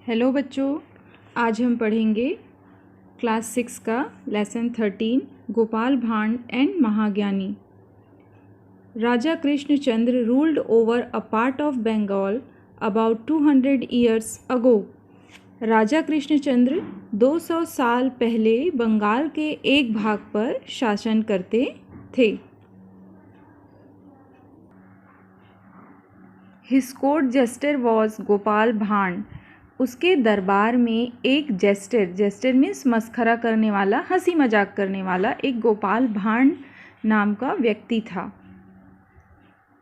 Hello बच्चों, आज हम पढ़ेंगे क्लास 6 का lesson 13 Gopal Bhand and Mahagyani. Raja Krishnachandra ruled over a part of Bengal about 200 years ago. Raja Krishnachandra 200 साल पहले बंगाल के एक भाग पर शासन करते थे। His court jester was Gopal Bhand. उसके दरबार में एक जेस्टर मीन्स मस्खरा करने वाला, हंसी मजाक करने वाला एक गोपाल भांड नाम का व्यक्ति था।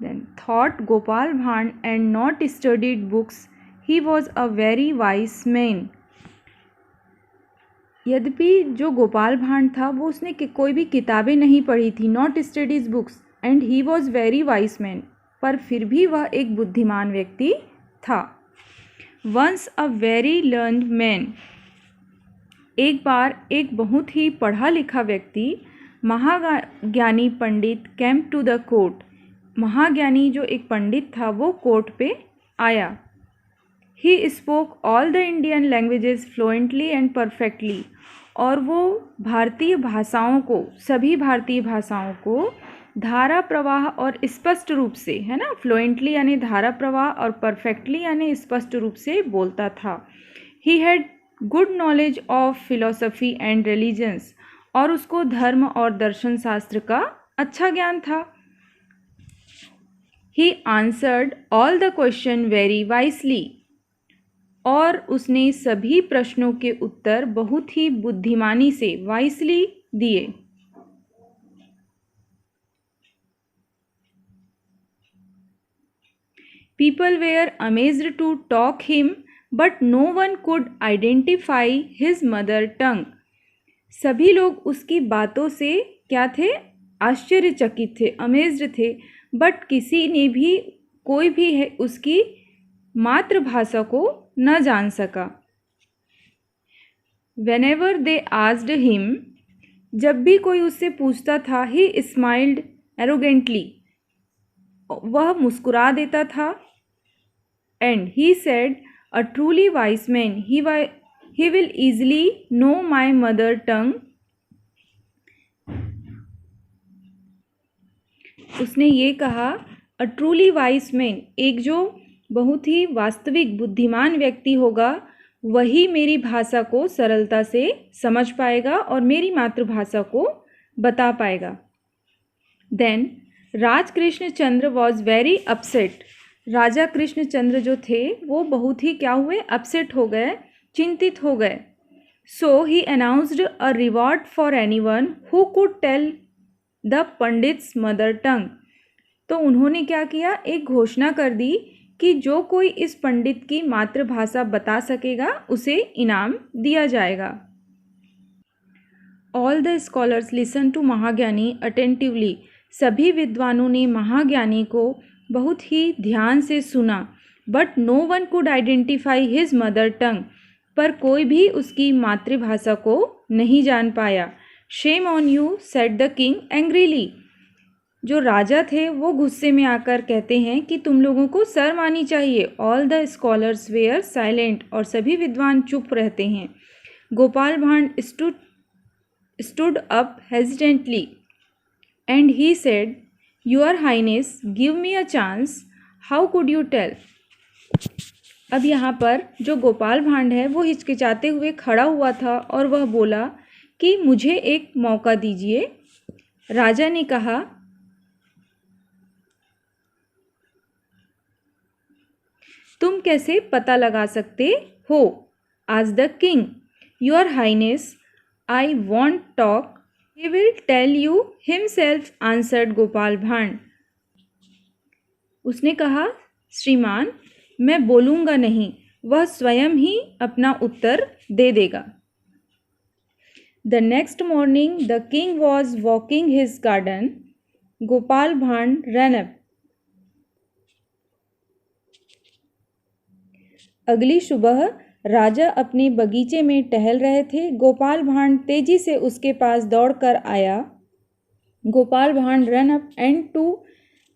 Then thought Gopal Bhand and not studied books, he was a very wise man. यद्यपि जो गोपाल भांड था वो उसने कोई भी किताबें नहीं पढ़ी थी, not studies books and he was very wise man, पर फिर भी वह एक बुद्धिमान व्यक्ति था। Once a very learned man, एक बार एक बहुत ही पढ़ा लिखा व्यक्ति, महाज्ञानी पंडित केम टू द कोर्ट। महाज्ञानी जो एक पंडित था वो कोर्ट पे आया। He spoke all the Indian languages fluently and perfectly, और वो भारतीय भाषाओं को, सभी भारतीय भाषाओं को धारा प्रवाह और स्पष्ट रूप से, है ना, फ्लुएंटली यानी धारा प्रवाह और परफेक्टली यानी स्पष्ट रूप से बोलता था। He had good knowledge of philosophy and religions, और उसको धर्म और दर्शन शास्त्र का अच्छा ज्ञान था। He answered all the question very wisely, और उसने सभी प्रश्नों के उत्तर बहुत ही बुद्धिमानी से, वाइसली दिए। People were amazed to talk him, but no one could identify his mother tongue. सभी लोग उसकी बातों से क्या थे? आश्चर्यचकित थे, अमेज्ड थे, बट किसी ने भी, कोई भी है उसकी मातृभाषा को न जान सका। Whenever they asked him, जब भी कोई उससे पूछता था, he smiled arrogantly, वह मुस्कुरा देता था। And he said, a truly wise man, he will easily know my mother tongue. उसने ये कहा, a truly wise man, एक जो बहुत ही वास्तविक बुद्धिमान व्यक्ति होगा, वही मेरी भाषा को सरलता से समझ पाएगा और मेरी मातृभाषा को बता पाएगा। Then Raj Krishnachandra was very upset. Raja Krishnachandra जो थे वो बहुत ही क्या हुए? अपसेट हो गए, चिंतित हो गए। So he announced a reward for anyone who could tell the pandit's mother tongue. तो उन्होंने क्या किया? एक घोषणा कर दी कि जो कोई इस पंडित की मातृभाषा बता सकेगा उसे इनाम दिया जाएगा। All the scholars listen to Mahagyani attentively. सभी विद्वानों ने महाज्ञानी को बहुत ही ध्यान से सुना। But no one could identify his mother tongue, पर कोई भी उसकी मातृभाषा को नहीं जान पाया। Shame on you, said the king angrily. जो राजा थे वो गुस्से में आकर कहते हैं कि तुम लोगों को शर्म आनी चाहिए। All the scholars were silent, और सभी विद्वान चुप रहते हैं। गोपाल भांड stood up hesitantly and he said, Your Highness, give me a chance. How could you tell? अब यहाँ पर जो गोपाल भांड है वो हिचकिचाते हुए खड़ा हुआ था और वह बोला कि मुझे एक मौका दीजिए। राजा ने कहा, तुम कैसे पता लगा सकते हो? Asked the king. Your Highness, I won't talk. He will tell you himself, answered Gopal भांड। उसने कहा, श्रीमान, मैं बोलूँगा नहीं, वह स्वयं ही अपना उत्तर दे देगा। The next morning the king was walking his garden. Gopal भांड ran up. अगली सुबह राजा अपने बगीचे में टहल रहे थे। गोपाल भांड तेजी से उसके पास दौड़कर आया। Gopal Bhand run up and to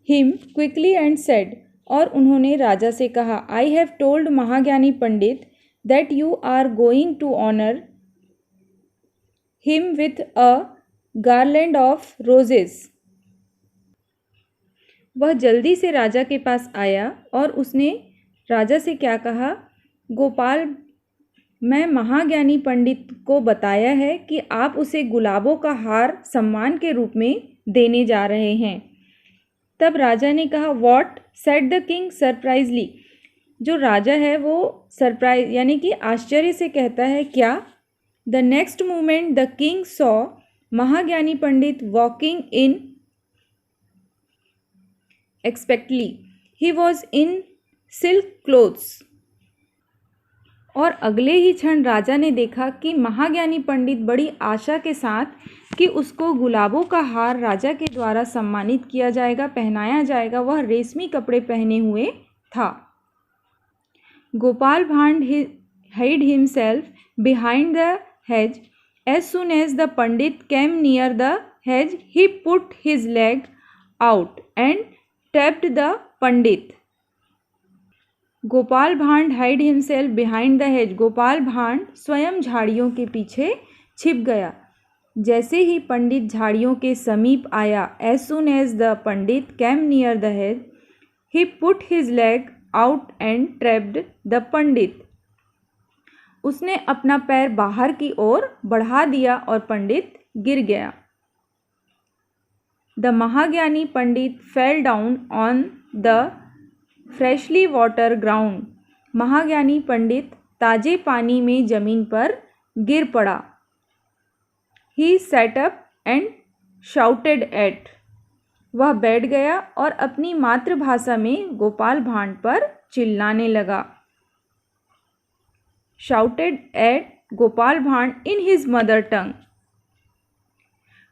him quickly and said, और उन्होंने राजा से कहा, I have told Mahagyani pandit that you are going to honor him with a garland of roses. वह जल्दी से राजा के पास आया और उसने राजा से क्या कहा, गोपाल, मैं महाज्ञानी पंडित को बताया है कि आप उसे गुलाबों का हार सम्मान के रूप में देने जा रहे हैं। तब राजा ने कहा, व्हाट, सेड द किंग सरप्राइजली। जो राजा है वो सरप्राइज यानी कि आश्चर्य से कहता है, क्या? The next moment the king saw Mahagyani pandit walking in expectedly, he was in silk clothes. और अगले ही क्षण राजा ने देखा कि महाज्ञानी पंडित बड़ी आशा के साथ कि उसको गुलाबों का हार राजा के द्वारा सम्मानित किया जाएगा, पहनाया जाएगा, वह रेशमी कपड़े पहने हुए था। गोपाल भांड hid himself behind the hedge. As soon as the pandit came near the hedge, he put his leg out and tapped the pandit. Gopal भांड hide himself behind the hedge. Gopal भांड स्वयं झाड़ियों के पीछे छिप गया। जैसे ही पंडित झाड़ियों के समीप आया, as soon as the pandit came near the hedge, he put his leg out and trapped the pandit. उसने अपना पैर बाहर की ओर बढ़ा दिया और पंडित गिर गया। The Mahagyani pandit fell down on the freshly water ground. Mahagyani पंडित ताजे पानी में जमीन पर गिर पड़ा। He sat up and shouted at. वह बैठ गया और अपनी मातृभाषा में गोपाल भांड पर चिल्लाने लगा। Shouted at Gopal Bhand in his mother tongue.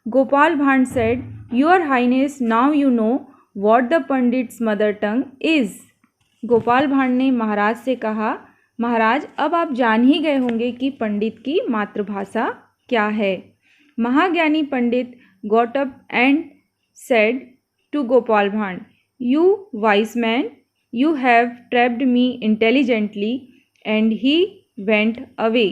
Gopal Bhand said, your highness, now you know what the pandit's mother tongue is. Gopal Bhand ने महाराज से कहा, महाराज, अब आप जान ही गए होंगे कि पंडित की मातृभाषा क्या है। Mahagyani pandit got up and said to Gopal Bhand, you wise man, you have trapped me intelligently, and he went away.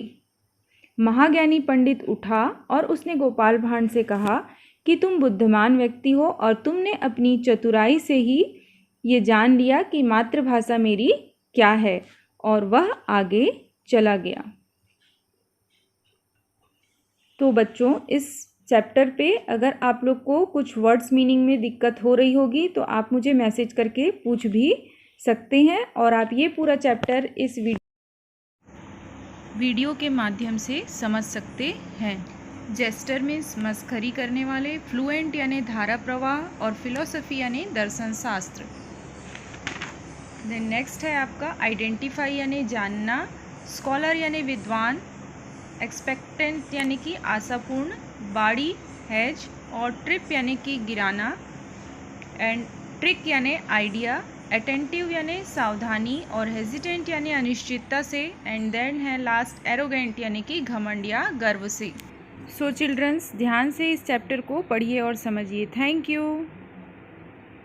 Mahagyani पंडित उठा और उसने गोपाल भांड से कहा कि तुम बुद्धिमान व्यक्ति हो और तुमने अपनी चतुराई से ही ये जान लिया कि मातृभाषा मेरी क्या है, और वह आगे चला गया। तो बच्चों, इस चैप्टर पे अगर आप लोग को कुछ वर्ड्स मीनिंग में दिक्कत हो रही होगी तो आप मुझे मैसेज करके पूछ भी सकते हैं, और आप ये पूरा चैप्टर इस वीडियो के माध्यम से समझ सकते हैं। जेस्टर मीन्स मस्खरी करने वाले, फ्लुएंट यानी धारा प्रवाह, और फिलोसफी यानी दर्शन शास्त्र। देन नेक्स्ट है आपका आइडेंटिफाई यानी जानना, स्कॉलर यानी विद्वान, एक्सपेक्टेंट यानी कि आशापूर्ण, बाड़ी हैज, और ट्रिप यानी कि गिराना, एंड ट्रिक यानी आइडिया, अटेंटिव यानी सावधानी, और हेजिटेंट यानी अनिश्चितता से, एंड देन है लास्ट एरोगेंट यानी कि घमंड या गर्व से। सो चिल्ड्रंस, ध्यान से इस चैप्टर को पढ़िए और समझिए। Thank you.